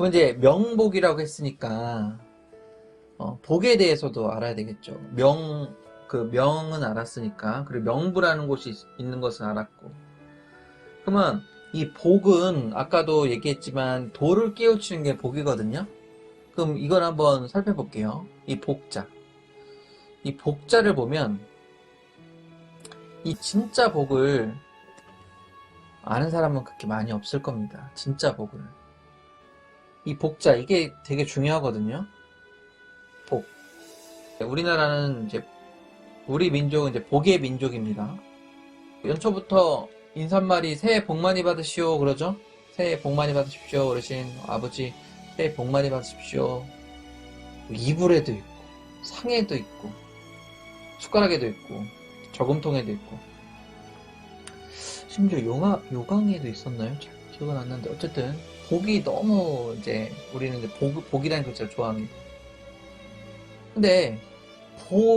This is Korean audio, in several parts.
그럼 이제 명복이라고 했으니까 복에 대해서도 알아야 되겠죠. 그 명은 알았으니까. 그리고 명부라는 곳이 있는 것은 알았고. 그러면 이 복은 아까도 얘기했지만 도를 깨우치는 게 복이거든요. 그럼 이걸 한번 살펴볼게요. 이 복자. 이 복자를 보면 이 진짜 복을 아는 사람은 그렇게 많이 없을 겁니다. 진짜 복을. 이 복자, 이게 되게 중요하거든요. 복. 우리나라는 이제, 우리 민족은 이제 복의 민족입니다. 연초부터 인사말이 새해 복 많이 받으시오 그러죠? 새해 복 많이 받으십시오 어르신, 아버지 새해 복 많이 받으십시오. 이불에도 있고, 상에도 있고, 숟가락에도 있고, 저금통에도 있고, 심지어 요강에도 있었나요? 잘 기억은 안 나는데, 어쨌든 복이 너무 이제 우리는 이제 복이라는 글자를 좋아합니다. 근데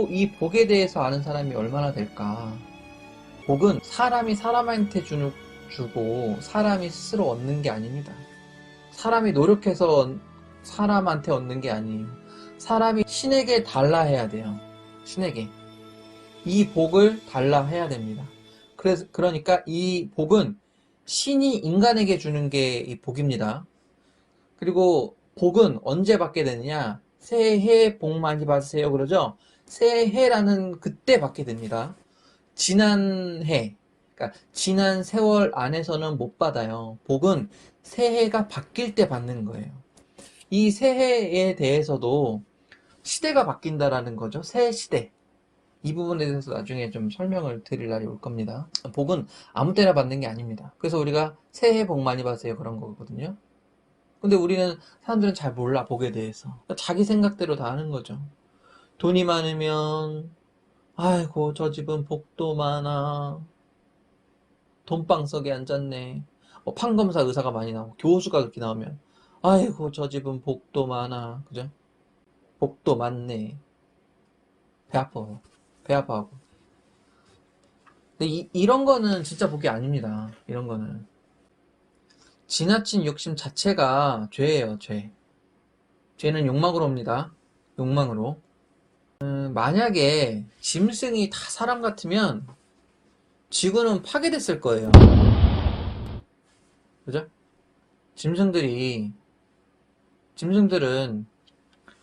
이 복에 대해서 아는 사람이 얼마나 될까? 복은 사람이 사람한테 주고 사람이 스스로 얻는 게 아닙니다. 사람이 노력해서 사람한테 얻는 게 아니에요. 사람이 신에게 달라 해야 돼요. 신에게. 이 복을 달라 해야 됩니다. 그러니까 이 복은 신이 인간에게 주는 게 이 복입니다. 그리고 복은 언제 받게 되느냐? 새해 복 많이 받으세요 그러죠? 새해라는 그때 받게 됩니다. 지난 해, 그러니까 지난 세월 안에서는 못 받아요. 복은 새해가 바뀔 때 받는 거예요. 이 새해에 대해서도 시대가 바뀐다라는 거죠. 새 시대. 이 부분에 대해서 나중에 좀 설명을 드릴 날이 올 겁니다. 복은 아무 때나 받는 게 아닙니다. 그래서 우리가 새해 복 많이 받으세요 그런 거거든요. 근데 사람들은 잘 몰라, 복에 대해서. 그러니까 자기 생각대로 다 하는 거죠. 돈이 많으면 아이고 저 집은 복도 많아, 돈방석에 앉았네. 판검사 의사가 많이 나오고 교수가 그렇게 나오면 아이고 저 집은 복도 많아, 그죠? 복도 많네. 배 아파. 배 아파하고. 근데 이런 거는 진짜 복이 아닙니다. 이런 거는 지나친 욕심 자체가 죄예요. 죄. 죄는 욕망으로 옵니다. 욕망으로. 만약에 짐승이 다 사람 같으면 지구는 파괴됐을 거예요. 그죠? 짐승들은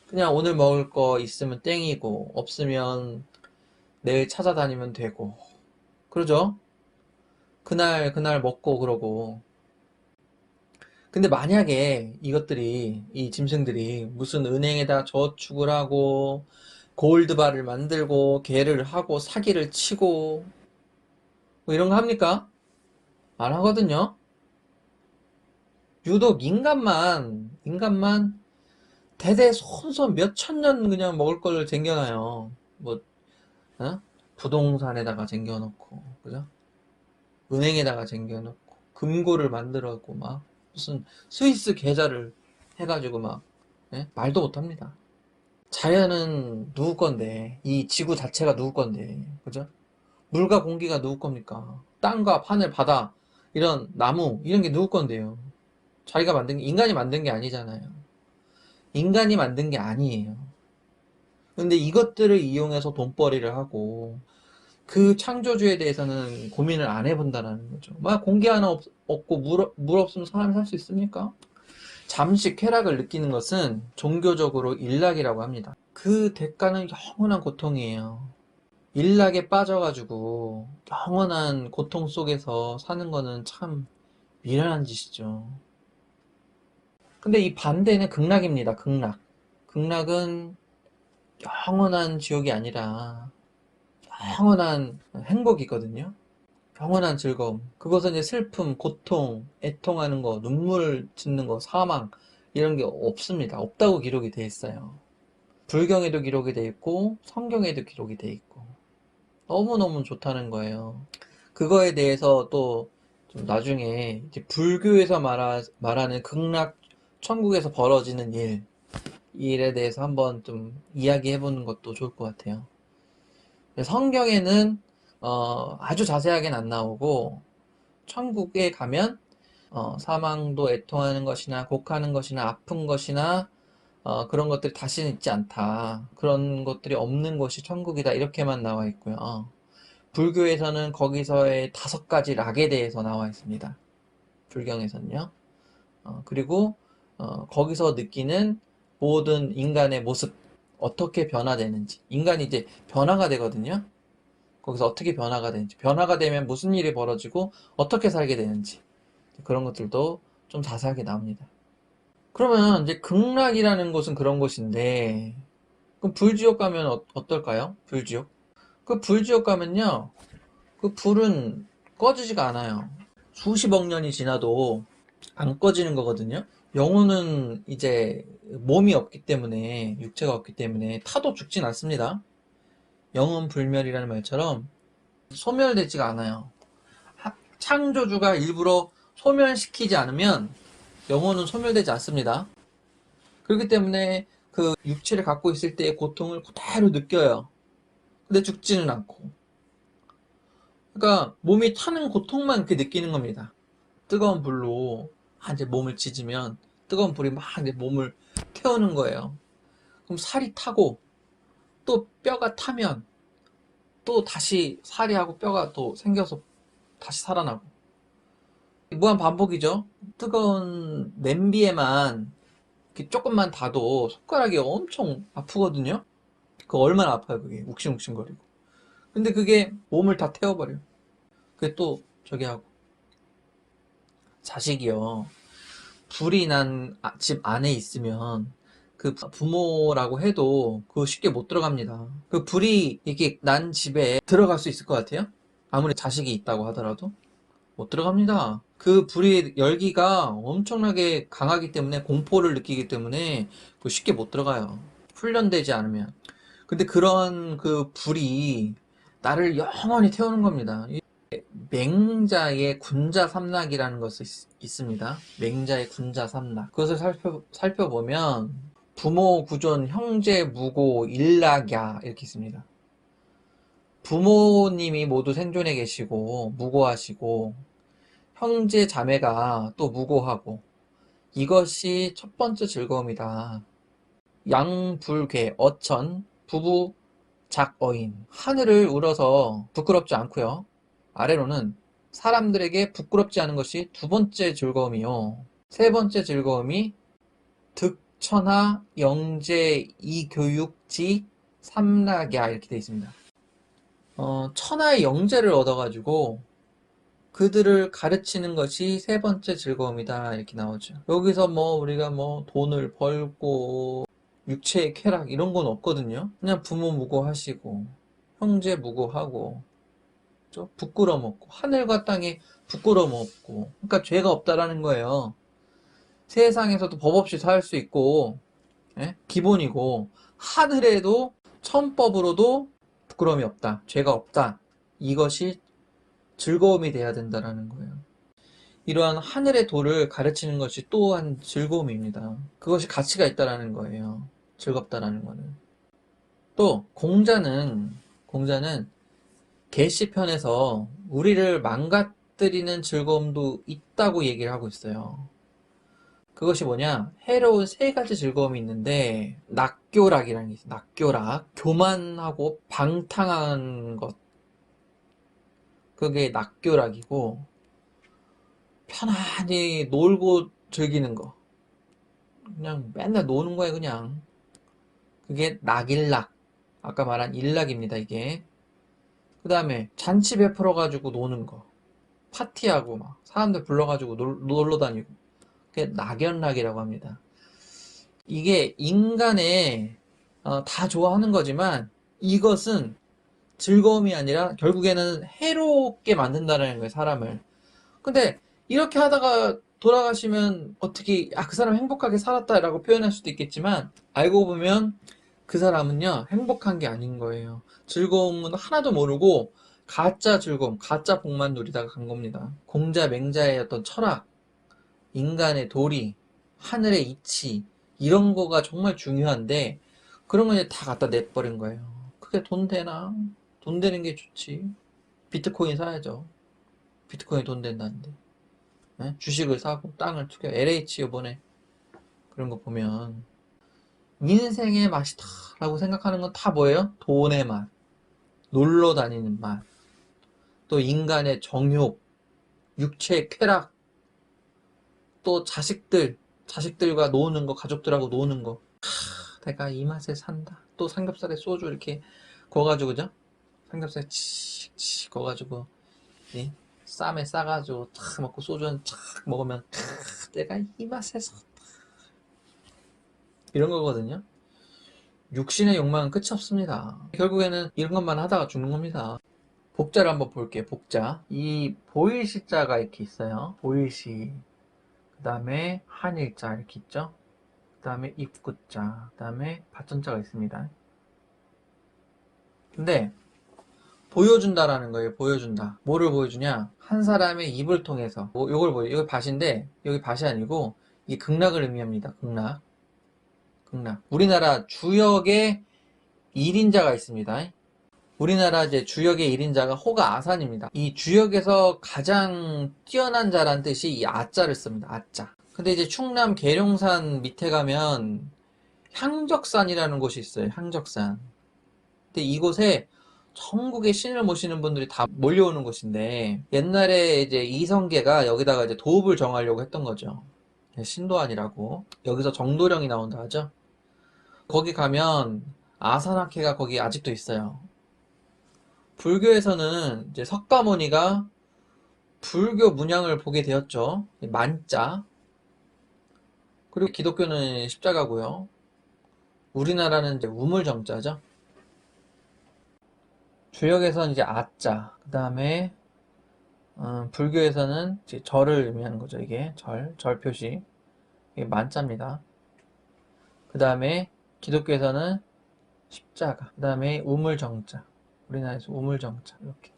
그냥 오늘 먹을 거 있으면 땡이고, 없으면 내일 찾아다니면 되고, 그러죠? 그날 먹고 그러고. 근데 만약에 이 짐승들이 무슨 은행에다 저축을 하고, 골드바를 만들고, 개를 하고, 사기를 치고, 뭐 이런 거 합니까? 안 하거든요? 유독 인간만 대대손손 몇 천 년 그냥 먹을 걸 쟁겨놔요. 뭐, 어? 부동산에다가 쟁겨놓고, 그죠? 은행에다가 쟁겨놓고, 금고를 만들었고, 막, 무슨 스위스 계좌를 해가지고 막, 예? 말도 못합니다. 자연은 누구 건데, 이 지구 자체가 누구 건데, 그죠? 물과 공기가 누구 겁니까? 땅과 하늘, 바다, 이런 나무, 이런 게 누구 건데요? 인간이 만든 게 아니잖아요. 인간이 만든 게 아니에요. 근데 이것들을 이용해서 돈벌이를 하고, 그 창조주에 대해서는 고민을 안 해본다는 거죠. 막 공기 하나 없고 물 없으면 사람이 살 수 있습니까? 잠시 쾌락을 느끼는 것은 종교적으로 일락이라고 합니다. 그 대가는 영원한 고통이에요. 일락에 빠져가지고 영원한 고통 속에서 사는 거는 참 미련한 짓이죠. 근데 이 반대는 극락입니다. 극락. 극락은 영원한 지옥이 아니라 영원한 행복이거든요. 영원한 즐거움. 그것은 이제 슬픔, 고통, 애통하는 거, 눈물 짓는 거, 사망, 이런 게 없습니다. 없다고 기록이 돼 있어요. 불경에도 기록이 돼 있고, 성경에도 기록이 돼 있고. 너무너무 좋다는 거예요. 그거에 대해서 또 좀 나중에 이제 불교에서 말하는 극락, 천국에서 벌어지는 일에 대해서 한번 좀 이야기해 보는 것도 좋을 것 같아요. 성경에는 아주 자세하게는 안 나오고, 천국에 가면 사망도 애통하는 것이나 곡하는 것이나 아픈 것이나 그런 것들이 다시는 있지 않다. 그런 것들이 없는 곳이 천국이다. 이렇게만 나와 있고요. 불교에서는 거기서의 5가지 락에 대해서 나와 있습니다. 불경에서는요. 그리고 거기서 느끼는 모든 인간의 모습, 어떻게 변화되는지. 인간이 이제 변화가 되거든요. 거기서 어떻게 변화가 되는지, 변화가 되면 무슨 일이 벌어지고 어떻게 살게 되는지, 그런 것들도 좀 자세하게 나옵니다. 그러면 이제 극락이라는 곳은 그런 곳인데, 그럼 불지옥 가면 어떨까요? 불지옥? 그 불지옥 가면요, 그 불은 꺼지지가 않아요. 수십억 년이 지나도 안 꺼지는 거거든요. 영혼은 이제 몸이 없기 때문에, 육체가 없기 때문에 타도 죽진 않습니다. 영은 불멸이라는 말처럼 소멸되지가 않아요. 창조주가 일부러 소멸시키지 않으면 영혼은 소멸되지 않습니다. 그렇기 때문에 그 육체를 갖고 있을 때의 고통을 그대로 느껴요. 근데 죽지는 않고. 그러니까 몸이 타는 고통만 이렇게 느끼는 겁니다. 뜨거운 불로 이제 몸을 지지면 뜨거운 불이 막 이제 몸을 태우는 거예요. 그럼 살이 타고 또 뼈가 타면 또 다시 살이 하고 뼈가 또 생겨서 다시 살아나고. 무한 반복이죠. 뜨거운 냄비에만 이렇게 조금만 닿아도 손가락이 엄청 아프거든요. 그거 얼마나 아파요, 그게. 욱신욱신거리고. 근데 그게 몸을 다 태워버려요. 그게 또 저기 하고. 자식이요. 불이 난 집 안에 있으면 그 부모라고 해도 그거 쉽게 못 들어갑니다. 그 불이 이렇게 난 집에 들어갈 수 있을 것 같아요? 아무리 자식이 있다고 하더라도 못 들어갑니다. 그 불의 열기가 엄청나게 강하기 때문에 공포를 느끼기 때문에 그거 쉽게 못 들어가요. 훈련되지 않으면. 근데 그런 그 불이 나를 영원히 태우는 겁니다. 맹자의 군자삼락이라는 것이 있습니다. 맹자의 군자삼락. 그것을 살펴보면 부모, 구존, 형제, 무고, 일락야 이렇게 있습니다. 부모님이 모두 생존해 계시고 무고하시고 형제 자매가 또 무고하고 이것이 첫 번째 즐거움이다. 양불괴, 어천, 부부, 작어인. 하늘을 우러서 부끄럽지 않고요. 아래로는 사람들에게 부끄럽지 않은 것이 두 번째 즐거움이요. 세 번째 즐거움이 득천하, 영재, 이교육지, 삼락야 이렇게 되어 있습니다. 천하의 영재를 얻어가지고 그들을 가르치는 것이 세 번째 즐거움이다 이렇게 나오죠. 여기서 뭐 우리가 뭐 돈을 벌고 육체의 쾌락 이런 건 없거든요. 그냥 부모 무고하시고 형제 무고하고 부끄러움 없고 하늘과 땅에 부끄러움 없고 그러니까 죄가 없다라는 거예요. 세상에서도 법 없이 살 수 있고 기본이고 하늘에도 천법으로도 부끄러움이 없다. 죄가 없다. 이것이 즐거움이 돼야 된다라는 거예요. 이러한 하늘의 도를 가르치는 것이 또한 즐거움입니다. 그것이 가치가 있다라는 거예요. 즐겁다라는 거는. 또 공자는 계시편에서 우리를 망가뜨리는 즐거움도 있다고 얘기를 하고 있어요. 그것이 뭐냐? 해로운 3가지 즐거움이 있는데 낙교락이라는 게 있어요. 낙교락. 교만하고 방탕한 것. 그게 낙교락이고 편안히 놀고 즐기는 거. 그냥 맨날 노는 거예요, 그냥. 그게 낙일락. 아까 말한 일락입니다, 이게. 그 다음에 잔치 베풀어가지고 노는 거. 파티하고 막 사람들 불러가지고 놀러 다니고. 그게 낙연락이라고 합니다. 이게 인간의 다 좋아하는 거지만 이것은 즐거움이 아니라 결국에는 해롭게 만든다는 거예요, 사람을. 근데 이렇게 하다가 돌아가시면 어떻게 그 사람 행복하게 살았다라고 표현할 수도 있겠지만 알고 보면 그 사람은요 행복한 게 아닌 거예요. 즐거움은 하나도 모르고 가짜 즐거움, 가짜 복만 누리다가 간 겁니다. 공자 맹자의 어떤 철학, 인간의 도리, 하늘의 이치 이런 거가 정말 중요한데 그런 거 이제 다 갖다 내버린 거예요. 그게 돈 되나? 돈 되는 게 좋지. 비트코인 사야죠. 비트코인 돈 된다는데. 예? 주식을 사고 땅을 투자. LH 요번에 그런 거 보면 인생의 맛이다 라고 생각하는 건 다 뭐예요? 돈의 맛, 놀러 다니는 맛, 또 인간의 정욕, 육체의 쾌락, 또 자식들과 노는 거, 가족들하고 노는 거. 내가 이 맛에 산다. 또 삼겹살에 소주 이렇게 구워가지고, 그죠? 삼겹살 칙칙 구워가지고, 예? 쌈에 싸가지고 탁 먹고 소주 한 착 먹으면 내가 이 맛에 산다. 이런 거거든요. 육신의 욕망은 끝이 없습니다. 결국에는 이런 것만 하다가 죽는 겁니다. 복자를 한번 볼게요. 복자. 이 보이시자가 이렇게 있어요. 보이시. 그 다음에 한일자 이렇게 있죠. 그 다음에 입구자. 그 다음에 받전자가 있습니다. 근데 보여준다라는 거예요. 보여준다. 뭐를 보여주냐? 한 사람의 입을 통해서. 요걸 보여. 여기 밭인데 여기 밭이 아니고 이게 극락을 의미합니다. 극락. 극락. 우리나라 주역의 1인자가 있습니다. 우리나라 이제 주역의 1인자가 호가 아산입니다. 이 주역에서 가장 뛰어난 자란 뜻이 이 아자를 씁니다. 아자. 근데 이제 충남 계룡산 밑에 가면 향적산이라는 곳이 있어요. 향적산. 근데 이곳에 전국의 신을 모시는 분들이 다 몰려오는 곳인데 옛날에 이제 이성계가 여기다가 이제 도읍을 정하려고 했던 거죠. 신도안이라고. 여기서 정도령이 나온다 하죠. 거기 가면 아산학회가 거기 아직도 있어요. 불교에서는 이제 석가모니가 불교 문양을 보게 되었죠. 만자. 그리고 기독교는 십자가고요. 우리나라는 이제 우물정자죠. 주역에서는 이제 아자. 그 다음에 불교에서는 이제 절을 의미하는 거죠. 이게 절 표시. 이게 만자입니다. 그 다음에 기독교에서는 십자가. 그 다음에 우물정자. 우리나라에서 우물정자 이렇게.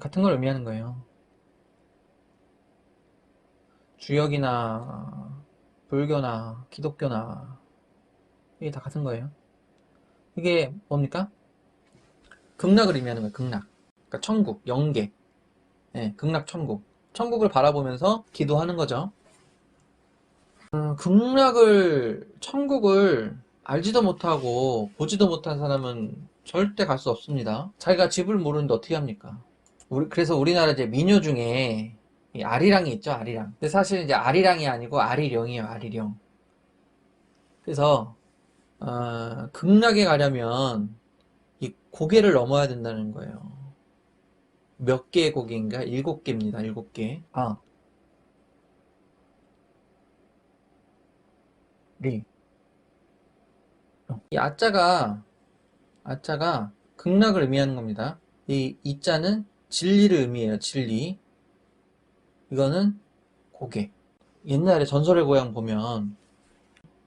같은 걸 의미하는 거예요. 주역이나 불교나 기독교나 이게 다 같은 거예요. 이게 뭡니까? 극락을 의미하는 거예요. 극락. 그러니까 천국, 영계. 네, 극락 천국. 천국을 바라보면서 기도하는 거죠. 천국을 알지도 못하고 보지도 못한 사람은 절대 갈 수 없습니다. 자기가 집을 모르는데 어떻게 합니까? 그래서 우리나라 이제 민요 중에 이 아리랑이 있죠, 아리랑. 근데 사실 이제 아리랑이 아니고 아리령이에요, 아리령. 그래서 극락에 가려면 이 고개를 넘어야 된다는 거예요. 몇 개의 고개인가? 7개입니다. 7개. 리. 이 아자가 극락을 의미하는 겁니다. 이 이자는 진리를 의미해요. 진리. 이거는 고개. 옛날에 전설의 고향 보면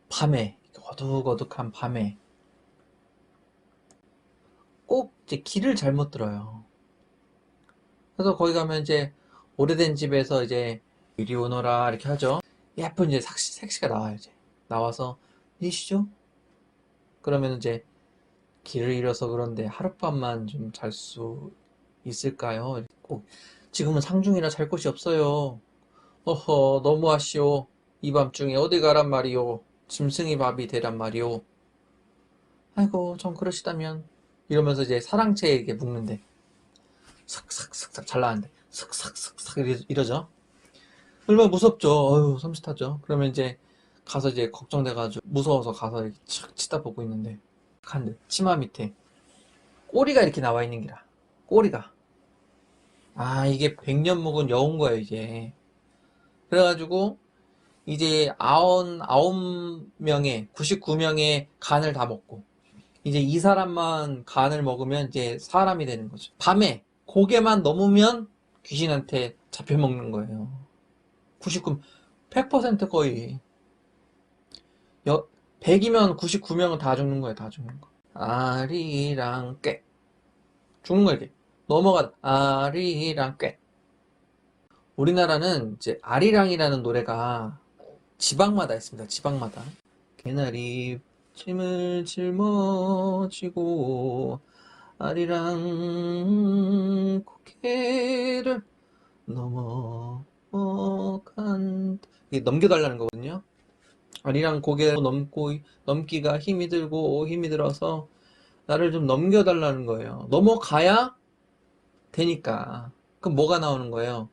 밤에 어둑어둑한 밤에 꼭 이제 길을 잘못 들어요. 그래서 거기 가면 이제 오래된 집에서 이제 이리 오너라 이렇게 하죠. 예쁜 이제 색시가 나와요. 이제 나와서 이시죠? 그러면 이제 길을 잃어서 그런데 하룻밤만 좀 잘 수 있을까요? 꼭 지금은 상중이라 잘 곳이 없어요. 어허 너무 아쉬워. 이 밤중에 어디 가란 말이오. 짐승이 밥이 되란 말이오. 아이고 전 그러시다면 이러면서 이제 사랑채에게 묵는데 슥슥슥슥 잘 나왔는데 슥슥슥슥 이러죠. 얼마나 무섭죠. 어휴 섬찟하죠. 그러면 이제 가서 이제 걱정돼가지고 무서워서 가서 이렇게 착 치다보고 있는데 한데 치마 밑에 꼬리가 이렇게 나와 있는 기라. 꼬리가 이게 100년 묵은 여운 거예요 이게. 그래가지고 이제 99명의 99명의 간을 다 먹고 이제 이 사람만 간을 먹으면 이제 사람이 되는 거죠. 밤에 고개만 넘으면 귀신한테 잡혀먹는 거예요. 99, 100% 거의 100이면 99명은 다 죽는 거예요. 다 죽는 거. 아리랑 꽤 죽는 거 이렇게 넘어가. 아리랑 꽤. 우리나라는 이제 아리랑이라는 노래가 지방마다 있습니다. 지방마다. 개나리 침을 짊어지고 아리랑 고개를 이게 넘겨달라는 거거든요. 아리랑 고개를 넘기가 힘이 들어서 나를 좀 넘겨달라는 거예요. 넘어가야 되니까. 그럼 뭐가 나오는 거예요?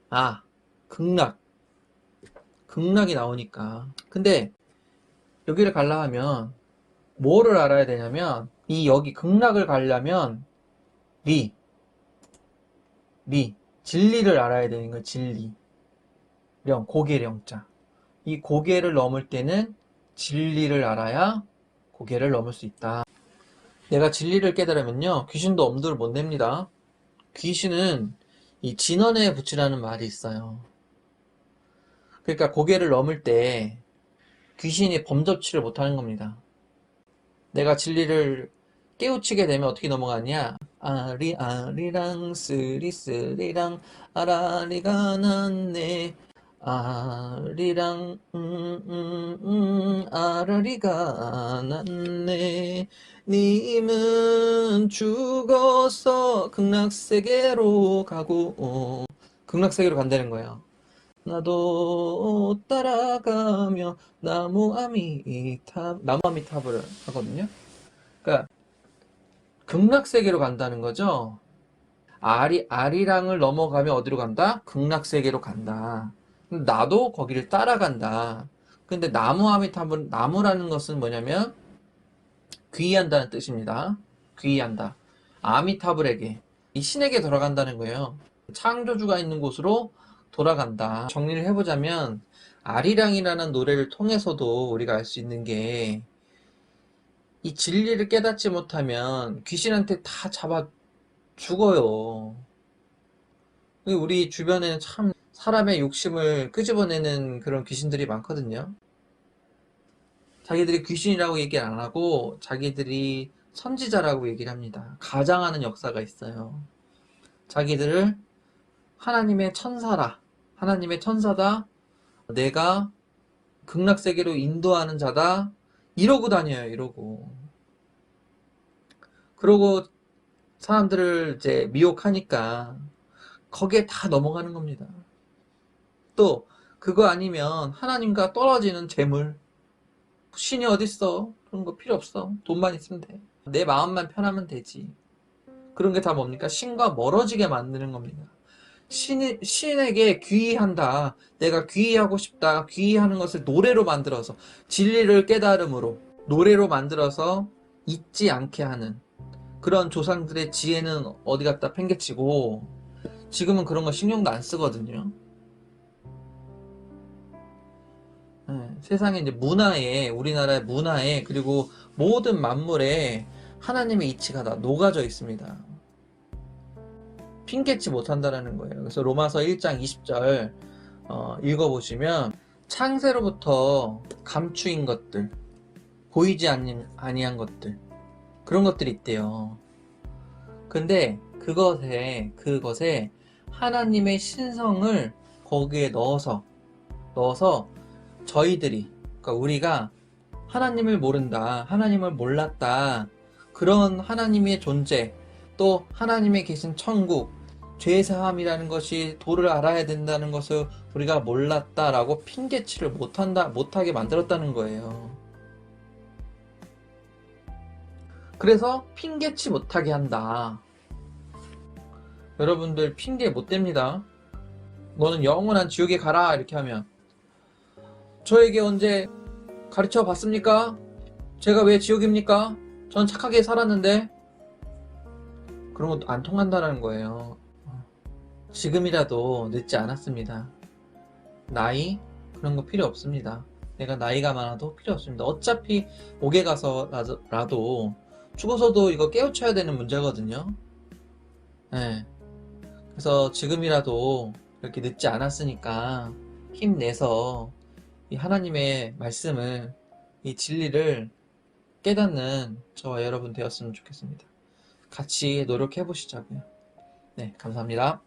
아, 극락. 극락이 나오니까. 근데 여기를 가려 하면 뭐를 알아야 되냐면 여기 극락을 가려면 리 진리를 알아야 되는 거예요. 진리. 고개령자. 이 고개를 넘을 때는 진리를 알아야 고개를 넘을 수 있다. 내가 진리를 깨달으면요, 귀신도 엄두를 못 냅니다. 귀신은 이 진언에 붙이라는 말이 있어요. 그러니까 고개를 넘을 때 귀신이 범접치를 못하는 겁니다. 내가 진리를 깨우치게 되면 어떻게 넘어가냐? 아리랑 쓰리랑 아라리가 났네. 아리랑 아라리가 났네. 님은 죽어서 극락세계로 가고 극락세계로 간다는 거예요. 나도 따라가며 나무아미타불을 하거든요. 그러니까 극락세계로 간다는 거죠. 아리랑을 넘어가면 어디로 간다? 극락세계로 간다. 나도 거기를 따라간다. 근데 나무아미타불, 나무라는 것은 뭐냐면 귀의한다는 뜻입니다. 귀의한다. 아미타불에게, 이 신에게 돌아간다는 거예요. 창조주가 있는 곳으로 돌아간다. 정리를 해보자면 아리랑이라는 노래를 통해서도 우리가 알 수 있는 게, 이 진리를 깨닫지 못하면 귀신한테 다 잡아 죽어요. 우리 주변에는 참 사람의 욕심을 끄집어내는 그런 귀신들이 많거든요. 자기들이 귀신이라고 얘기를 안 하고 자기들이 선지자라고 얘기를 합니다. 가장하는 역사가 있어요. 자기들을 하나님의 천사라, 하나님의 천사다, 내가 극락세계로 인도하는 자다, 이러고 다녀요. 그러고 사람들을 이제 미혹하니까 거기에 다 넘어가는 겁니다. 또 그거 아니면 하나님과 떨어지는 재물, 신이 어딨어? 그런 거 필요 없어. 돈만 있으면 돼. 내 마음만 편하면 되지. 그런 게 다 뭡니까? 신과 멀어지게 만드는 겁니다. 신에게 귀의한다. 내가 귀의하고 싶다. 귀의하는 것을 노래로 만들어서, 진리를 깨달음으로 노래로 만들어서 잊지 않게 하는 그런 조상들의 지혜는 어디 갖다 팽개치고, 지금은 그런 거 신경도 안 쓰거든요. 세상에 이제 문화에, 우리나라의 문화에, 그리고 모든 만물에 하나님의 이치가 다 녹아져 있습니다. 핑계치 못한다라는 거예요. 그래서 로마서 1장 20절 읽어보시면, 창세로부터 감추인 것들, 보이지 아니한 것들, 그런 것들이 있대요. 근데 그것에 하나님의 신성을 거기에 넣어서 저희들이, 그러니까 우리가 하나님을 모른다, 하나님을 몰랐다, 그런 하나님의 존재, 또 하나님의 계신 천국, 죄사함이라는 것이, 도를 알아야 된다는 것을 우리가 몰랐다라고 핑계치를 못하게 만들었다는 거예요. 그래서 핑계치 못하게 한다. 여러분들 핑계 못 댑니다. 너는 영원한 지옥에 가라 이렇게 하면, 저에게 언제 가르쳐 봤습니까? 제가 왜 지옥입니까? 전 착하게 살았는데. 그런 것도 안 통한다는 거예요. 지금이라도 늦지 않았습니다. 나이 그런 거 필요 없습니다. 내가 나이가 많아도 필요 없습니다. 어차피 옥에 가서라도 죽어서도 이거 깨우쳐야 되는 문제거든요. 네. 그래서 지금이라도 이렇게 늦지 않았으니까 힘내서 이 하나님의 말씀을, 이 진리를 깨닫는 저와 여러분 되었으면 좋겠습니다. 같이 노력해 보시자고요. 네, 감사합니다.